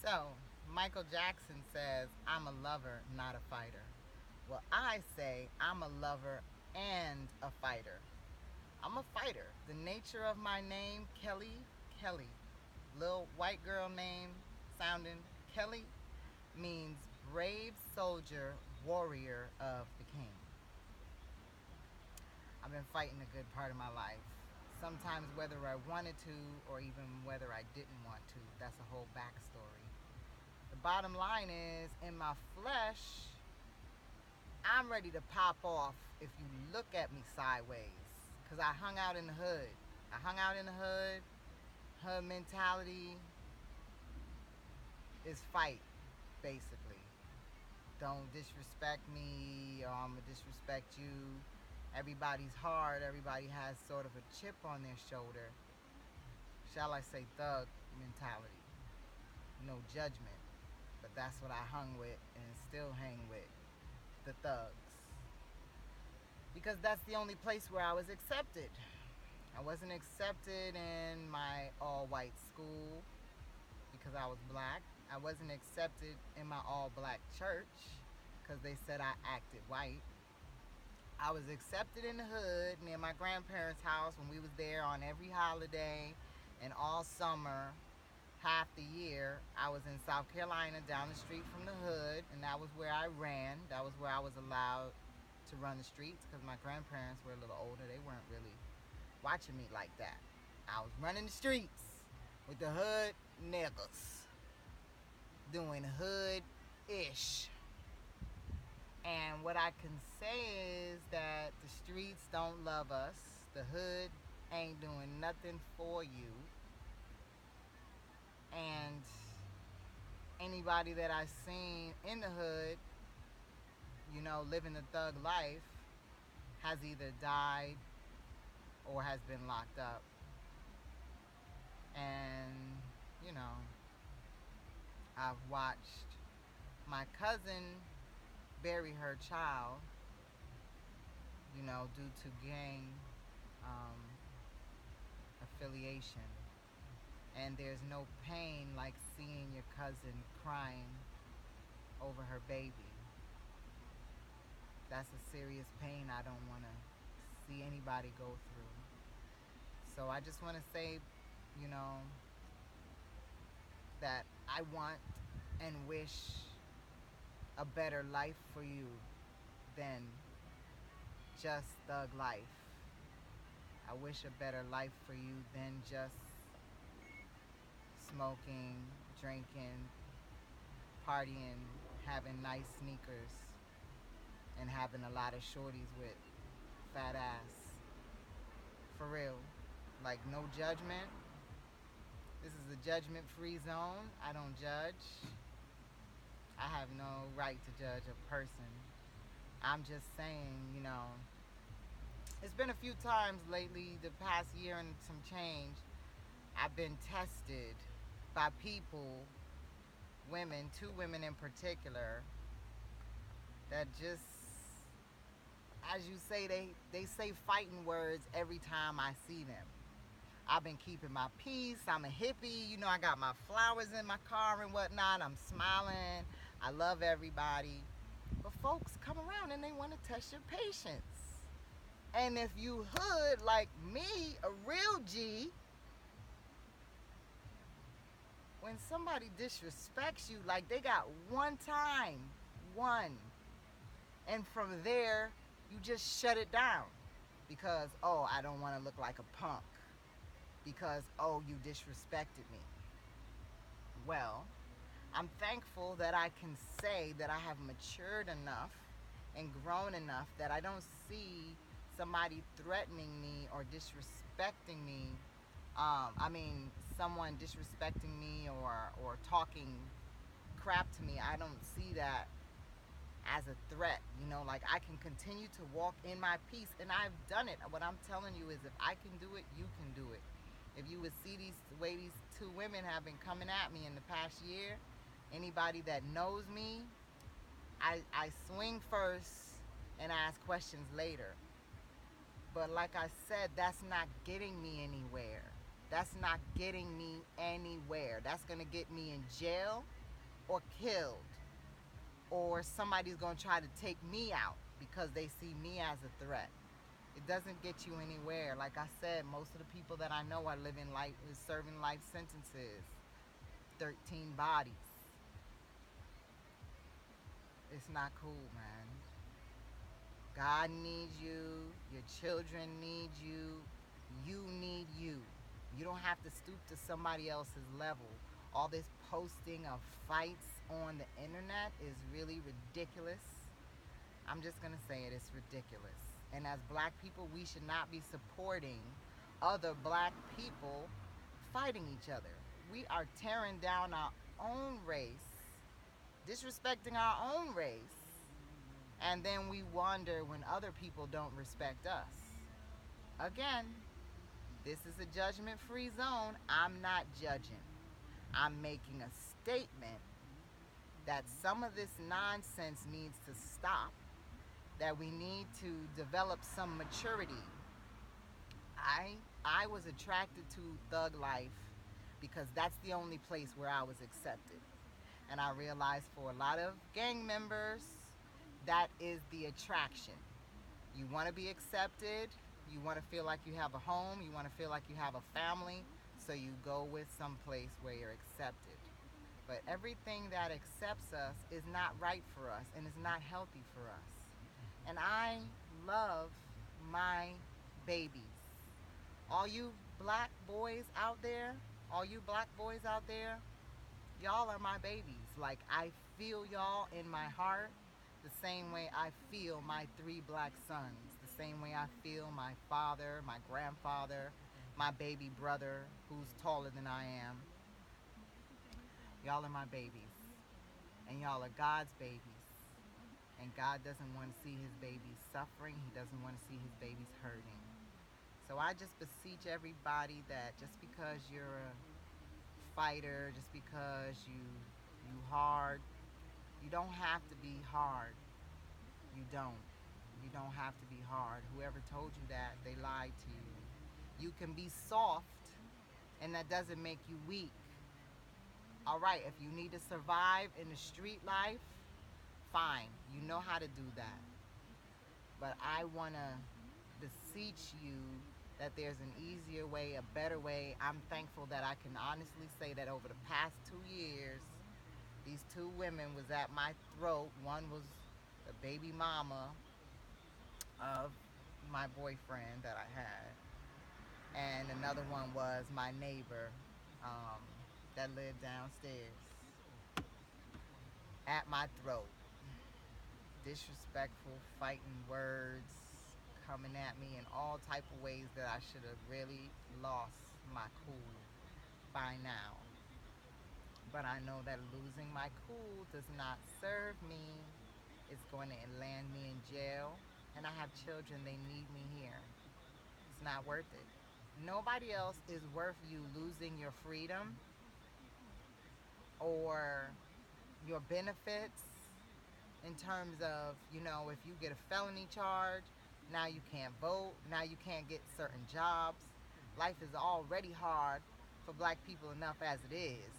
So, Michael Jackson says, I'm a lover, not a fighter. Well, I say, I'm a lover and a fighter. I'm a fighter. The nature of my name, Kelly, Kelly, little white girl name sounding Kelly, means brave soldier, warrior of the king. I've been fighting a good part of my life. Sometimes whether I wanted to or even whether I didn't want to. That's a whole backstory. The bottom line is, in my flesh, I'm ready to pop off if you look at me sideways. Because I hung out in the hood. I hung out in the hood. Hood mentality is fight, basically. Don't disrespect me or I'm going to disrespect you. Everybody's hard. Everybody has sort of a chip on their shoulder. Shall I say thug mentality. No judgment. But that's what I hung with and still hang with. The thugs. Because that's the only place where I was accepted. I wasn't accepted in my all-white school because I was black. I wasn't accepted in my all-black church because they said I acted white. I was accepted in the hood near my grandparents' house when we was there on every holiday and all summer, half the year. I was in South Carolina down the street from the hood, and that was where I ran. That was where I was allowed to run the streets because my grandparents were a little older. They weren't really watching me like that. I was running the streets with the hood niggas, doing hood-ish. And what I can say is that the streets don't love us. The hood ain't doing nothing for you. And anybody that I've seen in the hood, living the thug life, has either died or has been locked up. And, you know, I've watched my cousin bury her child, due to gang um, affiliation. And there's no pain like seeing your cousin crying over her baby. That's a serious pain I don't want to see anybody go through. So I just want to say, you know, that I want and wish a better life for you than just thug life. I wish a better life for you than just smoking, drinking, partying, having nice sneakers, and having a lot of shorties with fat ass. For real. Like, no judgment. This is a judgment-free zone. I don't judge. I have no right to judge a person. I'm just saying, it's been a few times lately, the past year and some change, I've been tested by people, women, two women in particular, that just, as you say, they say fighting words every time I see them. I've been keeping my peace. I'm a hippie. I got my flowers in my car and whatnot. I'm smiling. I love everybody. But folks come around and they want to test your patience. And if you hood like me, a real G, when somebody disrespects you, like they got one time, one, and from there, you just shut it down because, oh, I don't want to look like a punk. Because, oh, you disrespected me. Well, I'm thankful that I can say that I have matured enough and grown enough that I don't see somebody threatening me or disrespecting me. Someone disrespecting me or talking crap to me. I don't see that as a threat. Like, I can continue to walk in my peace, and I've done it. What I'm telling you is, if I can do it, you can do it. If you would see the way these two women have been coming at me in the past year, anybody that knows me, I swing first and ask questions later. But like I said, that's not getting me anywhere. That's not getting me anywhere. That's going to get me in jail. or killed, or somebody's going to try to take me out because they see me as a threat. It doesn't get you anywhere. Like I said, most of the people that I know are living life, is serving life sentences, 13 bodies. It's not cool, man. God needs you. Your children need you. You need you. You don't have to stoop to somebody else's level. All this posting of fights on the internet is really ridiculous. I'm just going to say it, it's ridiculous. And as black people, we should not be supporting other black people fighting each other. We are tearing down our own race, disrespecting our own race, and then we wonder when other people don't respect us. Again, this is a judgment-free zone. I'm not judging. I'm making a statement that some of this nonsense needs to stop, that we need to develop some maturity. I was attracted to thug life because that's the only place where I was accepted. And I realized for a lot of gang members, that is the attraction. You want to be accepted, you want to feel like you have a home, you want to feel like you have a family, so you go with some place where you're accepted. But everything that accepts us is not right for us and is not healthy for us. And I love my babies. All you black boys out there, y'all are my babies. Like, I feel y'all in my heart the same way I feel my 3 black sons, the same way I feel my father, my grandfather, my baby brother who's taller than I am. Y'all are my babies. And y'all are God's babies. And God doesn't want to see his babies suffering. He doesn't want to see his babies hurting. So I just beseech everybody that just because you're a fighter, just because you hard, you don't have to be hard. You don't. You don't have to be hard. Whoever told you that, they lied to you. You can be soft, and that doesn't make you weak. All right, if you need to survive in the street life, fine. You know how to do that. But I want to beseech you that there's an easier way, a better way. I'm thankful that I can honestly say that over the past 2 years, these 2 women was at my throat. One was the baby mama of my boyfriend that I had, and another one was my neighbor that lived downstairs, at my throat. Disrespectful, fighting words, coming at me in all type of ways that I should have really lost my cool by now. But I know that losing my cool does not serve me. It's going to land me in jail. And I have children, they need me here. It's not worth it. Nobody else is worth you losing your freedom or your benefits in terms of, if you get a felony charge, now you can't vote, now you can't get certain jobs. Life is already hard for black people enough as it is.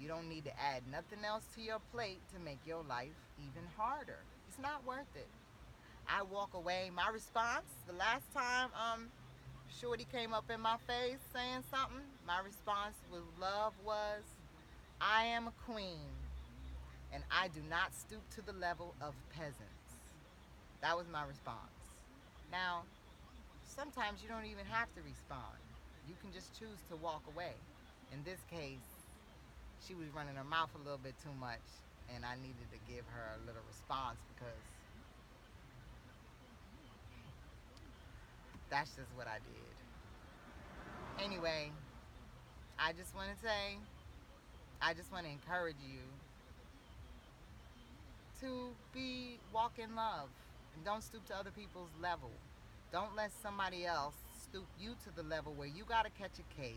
You don't need to add nothing else to your plate to make your life even harder. It's not worth it. I walk away. My response, the last time Shorty came up in my face saying something, my response with love was, I am a queen, and I do not stoop to the level of peasants. That was my response. Now, sometimes you don't even have to respond. You can just choose to walk away. In this case, she was running her mouth a little bit too much, and I needed to give her a little response because that's just what I did. Anyway, I just want to encourage you to walk in love and don't stoop to other people's level. Don't let somebody else stoop you to the level where you got to catch a case,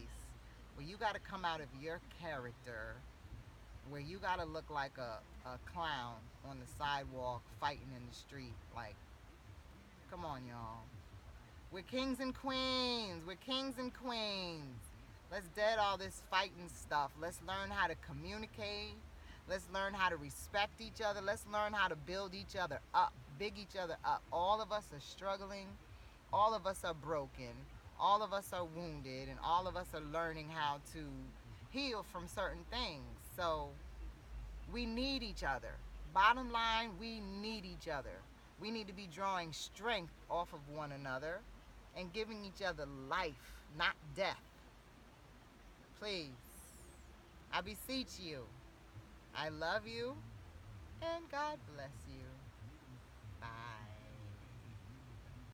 where you got to come out of your character, where you got to look like a clown on the sidewalk fighting in the street. Like, come on, y'all. We're kings and queens. We're kings and queens. Let's dead all this fighting stuff. Let's learn how to communicate. Let's learn how to respect each other. Let's learn how to build each other up, big each other up. All of us are struggling. All of us are broken. All of us are wounded. And all of us are learning how to heal from certain things. So we need each other. Bottom line, we need each other. We need to be drawing strength off of one another and giving each other life, not death. Please, I beseech you. I love you, and God bless you.